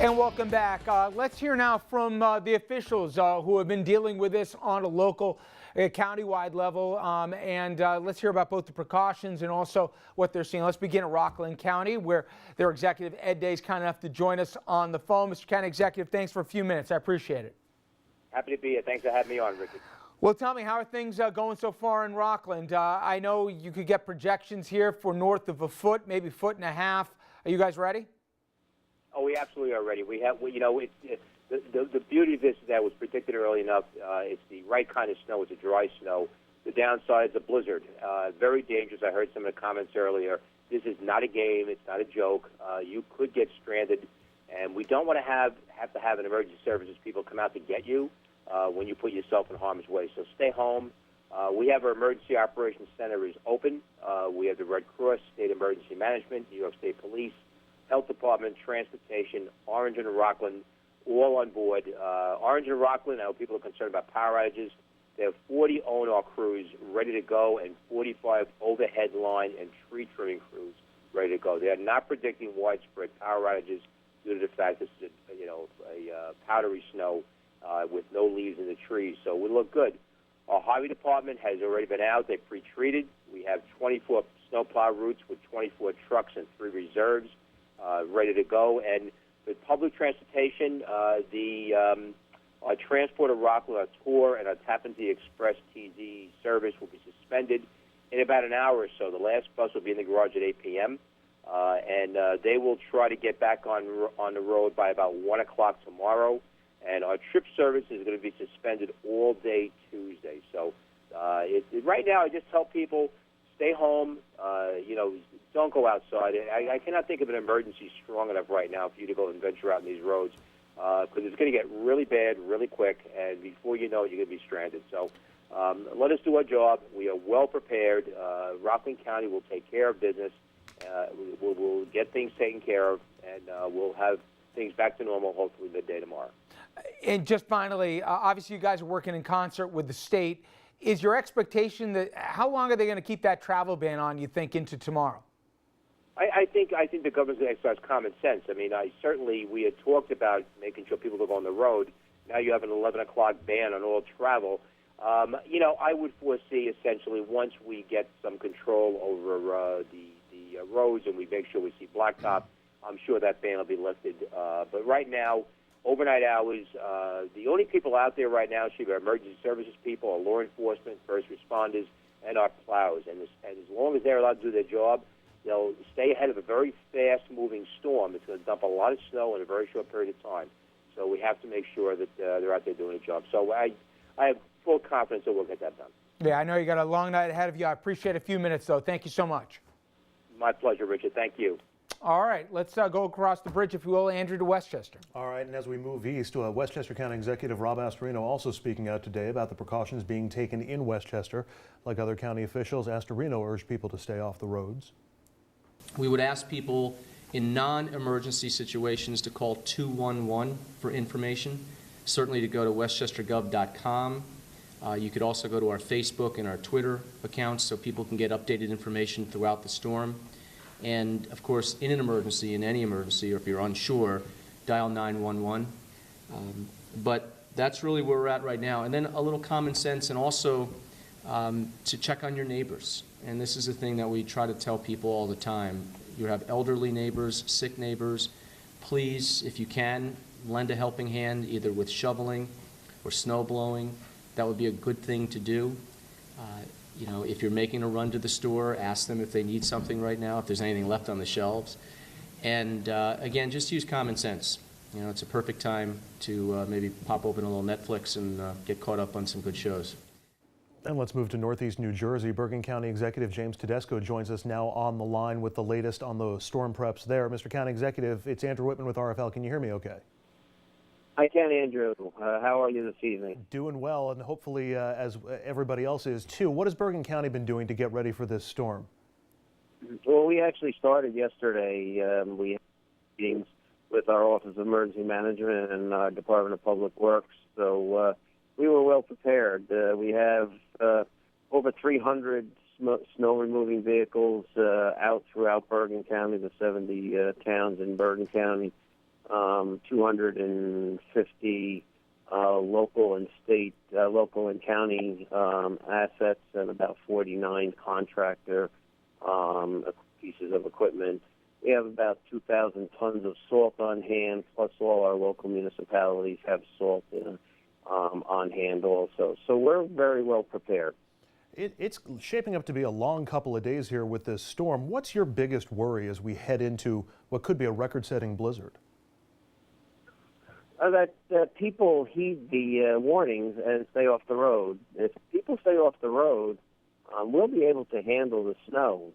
And welcome back. Let's hear now from the officials who have been dealing with this on a local, county-wide level. Let's hear about both the precautions and also what they're seeing. Let's begin at Rockland County, where their executive, Ed Day, is kind enough to join us on the phone. Mr. County Executive, thanks for a few minutes. I appreciate it. Happy to be here. Thanks for having me on, Richard. Well, tell me, how are things going so far in Rockland? I know you could get projections here for north of a foot, maybe foot and a half. Are you guys ready? Oh, we absolutely are ready. We have, you know, the beauty of this is that it was predicted early enough. It's the right kind of snow. It's a dry snow. The downside is a blizzard. Very dangerous. I heard some of the comments earlier. This is not a game. It's not a joke. You could get stranded, and we don't want to have an emergency services people come out to get you when you put yourself in harm's way. So stay home. We have our Emergency Operations Center is open. We have the Red Cross, State Emergency Management, New York State Police, Health Department, Transportation, Orange and Rockland, all on board. Orange and Rockland, I know people are concerned about power outages. They have 40 O&R crews ready to go and 45 overhead line and tree trimming crews ready to go. They are not predicting widespread power outages due to the fact this is a powdery snow with no leaves in the trees. So we look good. Our highway department has already been out. They pre-treated. We have 24 snowplow routes with 24 trucks and 3 reserves ready to go. And with public transportation, our Transport of Rockland, our tour, and our Tappan Zee Express TZ service will be suspended in about an hour or so. The last bus will be in the garage at 8 p.m., and they will try to get back on the road by about 1 o'clock tomorrow. And our trip service is going to be suspended all day Tuesday. So right now, I just tell people, stay home. Don't go outside. I cannot think of an emergency strong enough right now for you to go and venture out in these roads because it's going to get really bad really quick, and before you know it, you're going to be stranded. So let us do our job. We are well prepared. Rockland County will take care of business. We'll get things taken care of, and we'll have things back to normal hopefully midday tomorrow. And just finally, obviously you guys are working in concert with the state. Is your expectation that how long are they going to keep that travel ban on, you think, into tomorrow? I think the governor's going to exercise common sense. I mean, we had talked about making sure people go on the road. Now you have an 11 o'clock ban on all travel. I would foresee essentially once we get some control over the roads and we make sure we see blacktop, I'm sure that ban will be lifted. But right now, overnight hours, the only people out there right now should be our emergency services people, our law enforcement, first responders, and our plows. And as long as they're allowed to do their job, they'll stay ahead of a very fast-moving storm. It's going to dump a lot of snow in a very short period of time. So we have to make sure that they're out there doing a job. So I have full confidence that we'll get that done. Yeah, I know you got a long night ahead of you. I appreciate a few minutes, though. Thank you so much. My pleasure, Richard. Thank you. All right, let's go across the bridge, if you will, Andrew, to Westchester. All right, and as we move east, Westchester County Executive Rob Astorino also speaking out today about the precautions being taken in Westchester. Like other county officials, Astorino urged people to stay off the roads. We would ask people in non-emergency situations to call 211 for information, certainly to go to westchestergov.com. You could also go to our Facebook and our Twitter accounts so people can get updated information throughout the storm. And, of course, in an emergency, in any emergency, or if you're unsure, dial 911. But that's really where we're at right now. And then a little common sense, and also to check on your neighbors. And this is a thing that we try to tell people all the time. You have elderly neighbors, sick neighbors. Please, if you can, lend a helping hand, either with shoveling or snow blowing. That would be a good thing to do. If you're making a run to the store, ask them if they need something right now, if there's anything left on the shelves. And again, just use common sense. It's a perfect time to maybe pop open a little Netflix and get caught up on some good shows. And let's move to Northeast New Jersey. Bergen County Executive James Tedesco joins us now on the line with the latest on the storm preps there. Mr. County Executive, it's Andrew Whitman with RFL. Can you hear me okay? I can, Andrew. How are you this evening? Doing well, and hopefully as everybody else is too. What has Bergen County been doing to get ready for this storm? Well, we actually started yesterday. We had meetings with our Office of Emergency Management and our Department of Public Works, so we were well prepared. We have over 300 snow-removing vehicles out throughout Bergen County, the 70 towns in Bergen County. 250 local and state, local and county assets, and about 49 contractor pieces of equipment. We have about 2,000 tons of salt on hand, plus all our local municipalities have salt on hand also. So we're very well prepared. It's shaping up to be a long couple of days here with this storm. What's your biggest worry as we head into what could be a record-setting blizzard? That people heed the warnings and stay off the road. If people stay off the road, we'll be able to handle the snow.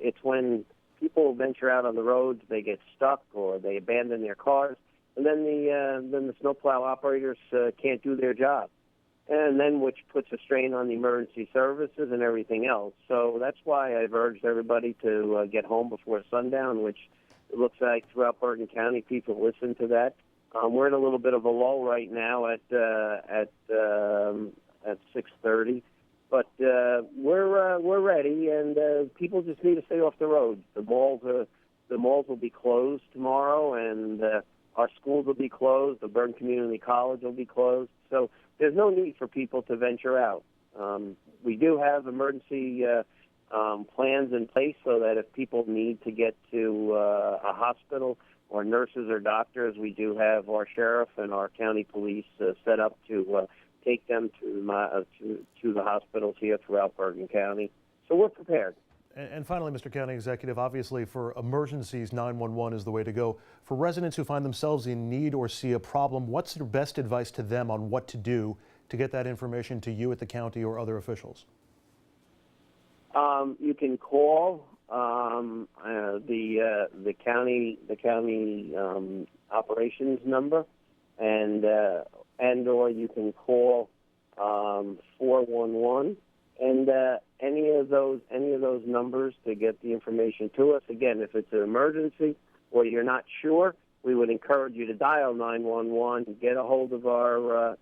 It's when people venture out on the roads, they get stuck or they abandon their cars, and then the snowplow operators can't do their job, and then which puts a strain on the emergency services and everything else. So that's why I've urged everybody to get home before sundown, which it looks like throughout Bergen County people listen to that. We're in a little bit of a lull right now at 6:30. But we're ready, and people just need to stay off the road. The malls will be closed tomorrow, and our schools will be closed. The Bergen Community College will be closed. So there's no need for people to venture out. We do have emergency plans in place so that if people need to get to a hospital or nurses or doctors, we do have our sheriff and our county police set up to take them to the hospitals here throughout Bergen County. So we're prepared. And finally, Mr. County Executive, obviously for emergencies, 911 is the way to go. For residents who find themselves in need or see a problem, what's your best advice to them on what to do to get that information to you at the county or other officials? You can call the county operations number, and or you can call 411, and any of those numbers to get the information to us. Again, if it's an emergency or you're not sure, we would encourage you to dial 911, get a hold of our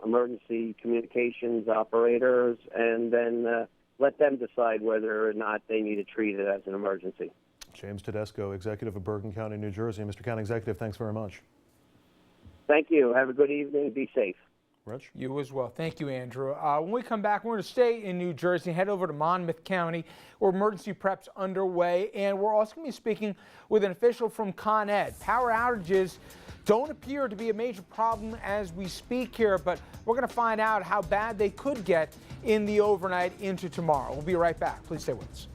emergency communications operators, and then let them decide whether or not they need to treat it as an emergency. James Tedesco, Executive of Bergen County, New Jersey. Mr. County Executive, thanks very much. Thank you. Have a good evening. Be safe. Rich? You as well. Thank you, Andrew. When we come back, we're going to stay in New Jersey, head over to Monmouth County, where emergency prep's underway, and we're also going to be speaking with an official from Con Ed. Power outages don't appear to be a major problem as we speak here, but we're going to find out how bad they could get in the overnight into tomorrow. We'll be right back. Please stay with us.